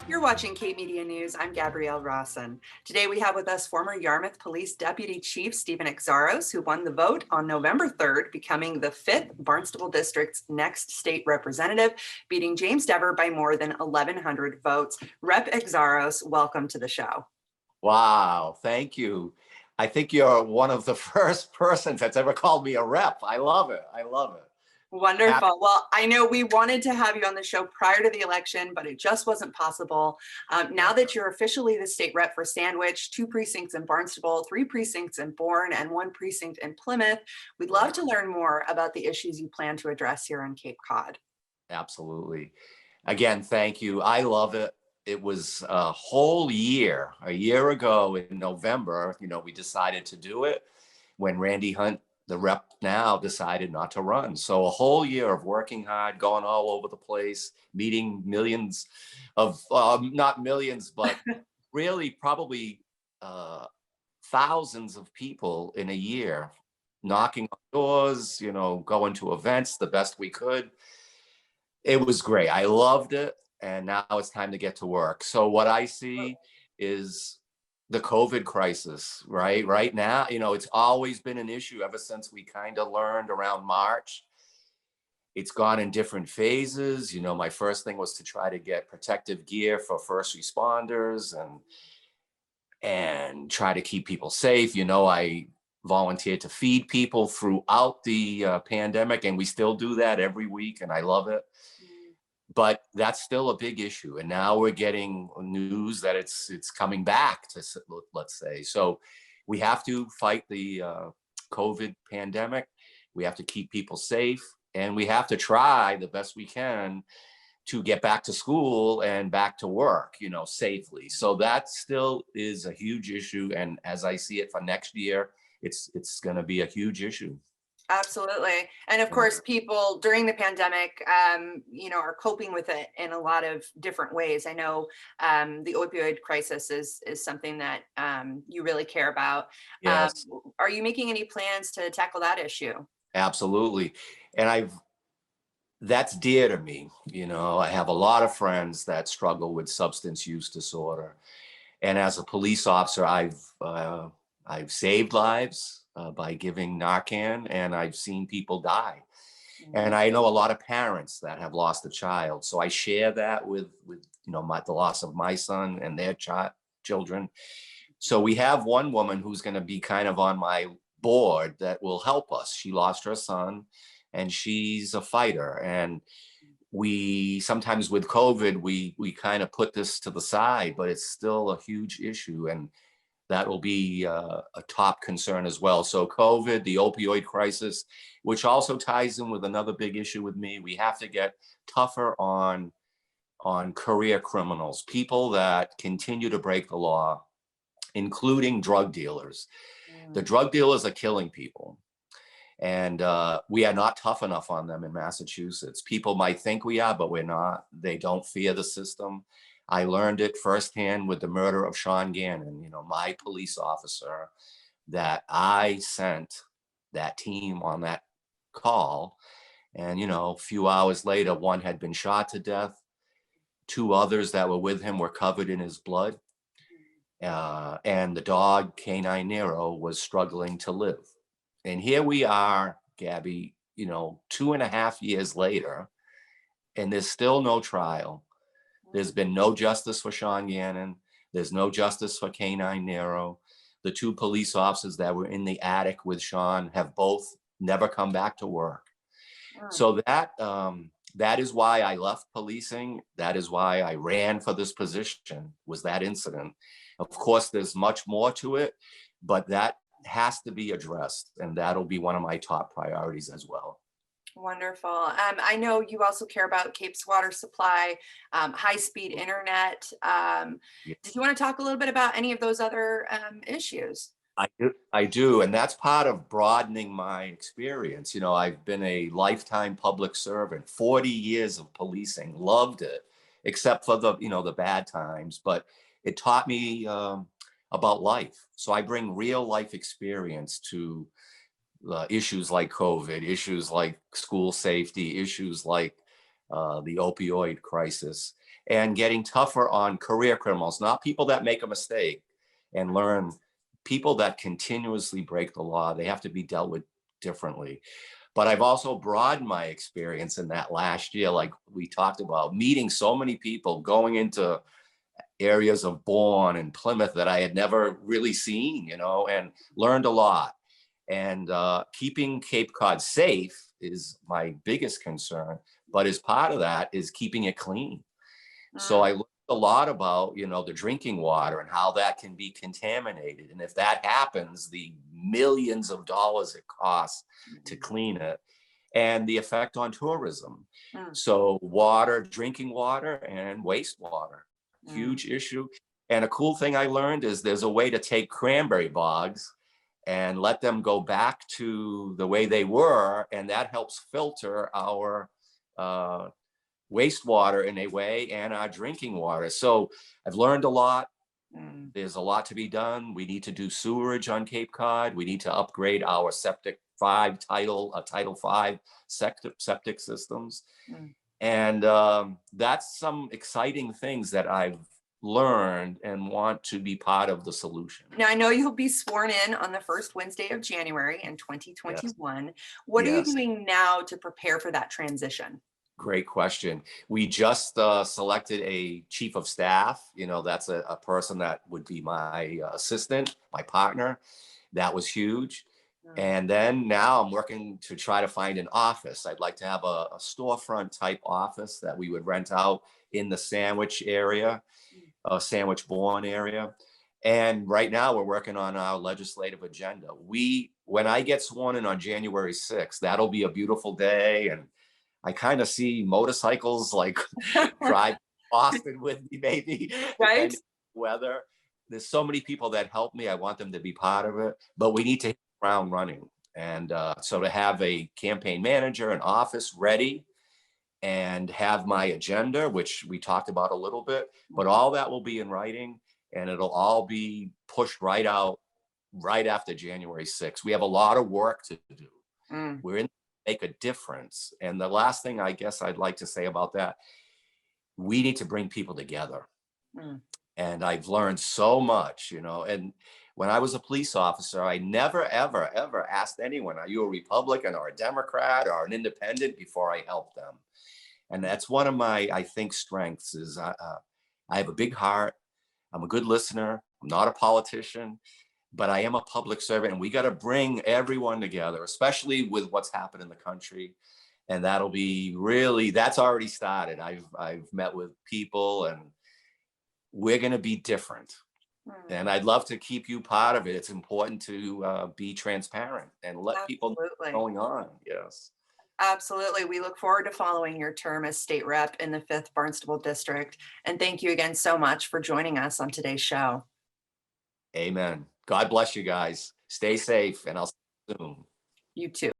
You're watching Cape Media News. I'm Gabrielle Rawson. Today we have with us former Yarmouth Police Deputy Chief Stephen Xiarhos, who won the vote on November 3rd, becoming the 5th Barnstable District's next state representative, beating James Dever by more than 1,100 votes. Rep Xiarhos, welcome to the show. Wow, thank you. I think you're one of the first persons that's ever called me a rep. I love it. I love it. Wonderful. Well, I know we wanted to have you on the show prior to the election, but it just wasn't possible. Now that you're officially the state rep for Sandwich, 2 precincts in Barnstable, 3 precincts in Bourne, and 1 precinct in Plymouth, we'd love to learn more about the issues you plan to address here on Cape Cod. Absolutely. Again, thank you. I love it. It was a whole year, a year ago in November, we decided to do it when Randy Hunt, the rep now, decided not to run. So a whole year of working hard, going all over the place, meeting millions of, not millions, but really probably thousands of people in a year, knocking on doors, going to events the best we could. It was great. I loved it. And now it's time to get to work. So what I see is the COVID crisis, right? Right now, it's always been an issue ever since we kind of learned around March. It's gone in different phases. My first thing was to try to get protective gear for first responders and try to keep people safe. I volunteered to feed people throughout the pandemic, and we still do that every week, and I love it. But that's still a big issue. And now we're getting news that it's coming back, let's say. So we have to fight the COVID pandemic. We have to keep people safe. And we have to try the best we can to get back to school and back to work, safely. So that still is a huge issue. And as I see it for next year, it's going to be a huge issue. Absolutely. And of course, people during the pandemic, are coping with it in a lot of different ways. I know the opioid crisis is something that you really care about. Yes. Are you making any plans to tackle that issue? Absolutely. And that's dear to me. I have a lot of friends that struggle with substance use disorder. And as a police officer, I've saved lives by giving Narcan, and I've seen people die. And I know a lot of parents that have lost a child. So I share that with the loss of my son and their children. So we have one woman who's going to be kind of on my board that will help us. She lost her son, and she's a fighter. And we sometimes with COVID, we kind of put this to the side, but it's still a huge issue. And that will be a top concern as well. So COVID, the opioid crisis, which also ties in with another big issue with me. We have to get tougher on career criminals, people that continue to break the law, including drug dealers. The drug dealers are killing people. And we are not tough enough on them in Massachusetts. People might think we are, but we're not. They don't fear the system. I learned it firsthand with the murder of Sean Gannon, my police officer, that I sent that team on that call. And, a few hours later, one had been shot to death. 2 others that were with him were covered in his blood. And the dog, Canine Nero, was struggling to live. And here we are, Gabby, 2.5 years later, and there's still no trial. There's been no justice for Sean Gannon. There's no justice for Canine Nero. The 2 police officers that were in the attic with Sean have both never come back to work. So that is why I left policing. That is why I ran for this position, was that incident. Of course, there's much more to it, but that has to be addressed. And that'll be one of my top priorities as well. Wonderful. I know you also care about Cape's water supply, high-speed internet. Did you want to talk a little bit about any of those other issues? I do. And that's part of broadening my experience. I've been a lifetime public servant, 40 years of policing, loved it, except for the bad times. But it taught me about life. So I bring real life experience to issues like COVID, issues like school safety, issues like the opioid crisis. and getting tougher on career criminals, not people that make a mistake and learn, people that continuously break the law. They have to be dealt with differently. But I've also broadened my experience in that last year, like we talked about, meeting so many people, going into areas of Bourne and Plymouth that I had never really seen, and learned a lot. And keeping Cape Cod safe is my biggest concern. But as part of that is keeping it clean. So I learned a lot about, the drinking water and how that can be contaminated. And if that happens, the millions of dollars it costs to clean it, and the effect on tourism. So water, drinking water and wastewater, huge issue. And a cool thing I learned is there's a way to take cranberry bogs and let them go back to the way they were. And that helps filter our wastewater in a way and our drinking water. So I've learned a lot. There's a lot to be done. We need to do sewerage on Cape Cod. We need to upgrade our Title 5 septic systems. And that's some exciting things that I've learned and want to be part of the solution. Now, I know you'll be sworn in on the first Wednesday of January in 2021. Yes. What are you doing now to prepare for that transition? Great question. We just selected a chief of staff. That's a person that would be my assistant, my partner. That was huge. And then now I'm working to try to find an office. I'd like to have a storefront type office that we would rent out in the Sandwich area, Sandwich Bourne area. And right now we're working on our legislative agenda. When I get sworn in on January 6th, that'll be a beautiful day. And I kind of see motorcycles like drive Boston with me, maybe. Right. Weather. There's so many people that help me. I want them to be part of it, but we need to hit the ground running. And so to have a campaign manager, an office ready, and have my agenda, which we talked about a little bit, but all that will be in writing and it'll all be pushed right out right after January 6th. We have a lot of work to do. We're in make a difference. And the last thing I guess I'd like to say about that, we need to bring people together. And I've learned so much, and when I was a police officer, I never, ever, ever asked anyone, are you a Republican or a Democrat or an independent, before I helped them. And that's one of my, I think, strengths is I have a big heart. I'm a good listener. I'm not a politician, but I am a public servant, and we got to bring everyone together, especially with what's happened in the country. And that'll be that's already started. I've met with people, and we're going to be different. And I'd love to keep you part of it. It's important to be transparent and let people know what's going on. Yes. Absolutely. We look forward to following your term as state rep in the 5th Barnstable District. And thank you again so much for joining us on today's show. Amen. God bless you guys. Stay safe, and I'll see you soon. You too.